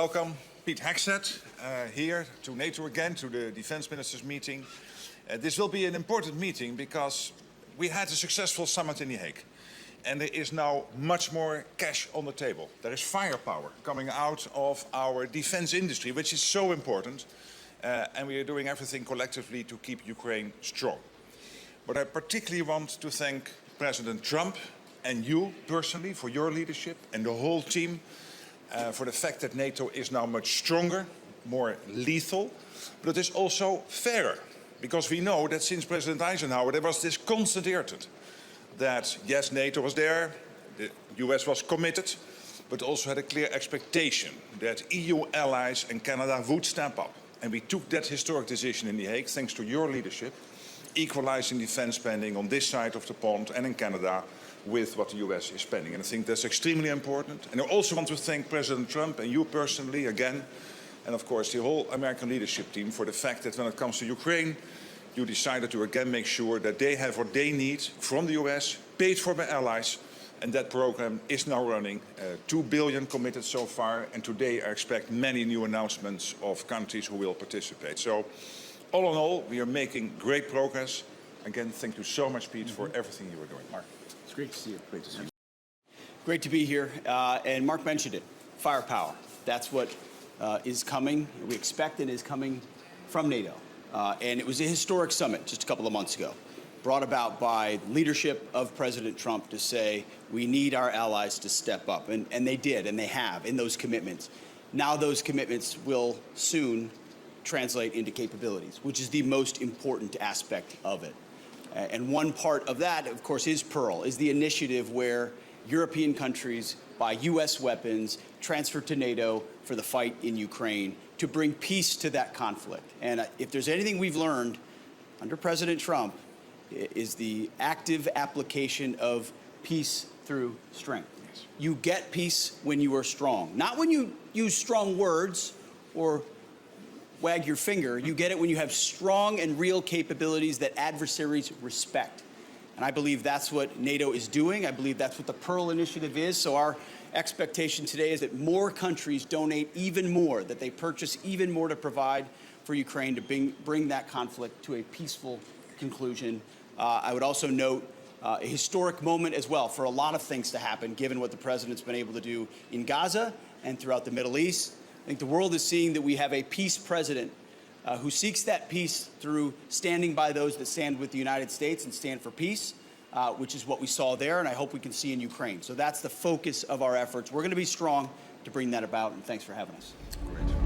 welcome Pete Hegseth here to NATO again, to the Defense Ministers meeting. This will be an important meeting because we had a successful summit in The Hague. And there is now much more cash on the table. There is firepower coming out of our defense industry, which is so important. And we are doing everything collectively to keep Ukraine strong. But I particularly want to thank President Trump and you personally for your leadership and the whole team for the fact that NATO is now much stronger, more lethal, but it is also fairer. Because we know that since President Eisenhower, there was this constant irritant that, yes, NATO was there, the US was committed, but also had a clear expectation that EU allies and Canada would step up. And we took that historic decision in The Hague, thanks to your leadership, equalizing defense spending on this side of the pond and in Canada with what the US is spending. And I think that's extremely important. And I also want to thank President Trump and you personally again, and of course the whole American leadership team for the fact that when it comes to Ukraine, you decided to again make sure that they have what they need from the US, paid for by allies, and that program is now running. 2 billion committed so far, and today I expect many new announcements of countries who will participate. So all in all, we are making great progress. Again, thank you so much, Pete, for everything you are doing. Mark. It's great to see you. Great to see you. Great to be here. And Mark mentioned it, firepower. That's what is coming, we expect it is coming from NATO. And it was a historic summit just a couple of months ago, brought about by leadership of President Trump to say we need our allies to step up. And they did, and they have in those commitments. Now those commitments will soon translate into capabilities, which is the most important aspect of it. And one part of that, of course, is Pearl, is the initiative where European countries buy U.S. weapons, transfer to NATO for the fight in Ukraine to bring peace to that conflict. And if there's anything we've learned under President Trump, is the active application of peace through strength. Yes. You get peace when you are strong, not when you use strong words or wag your finger. You get it when you have strong and real capabilities that adversaries respect. And I believe that's what NATO is doing. I believe that's what the Pearl Initiative is. So our expectation today is that more countries donate even more, that they purchase even more to provide for Ukraine to bring that conflict to a peaceful conclusion. I would also note a historic moment as well for a lot of things to happen, given what the president's been able to do in Gaza and throughout the Middle East. I think the world is seeing that we have a peace president who seeks that peace through standing by those that stand with the United States and stand for peace, which is what we saw there, and I hope we can see in Ukraine. So that's the focus of our efforts. We're going to be strong to bring that about, and thanks for having us. Great.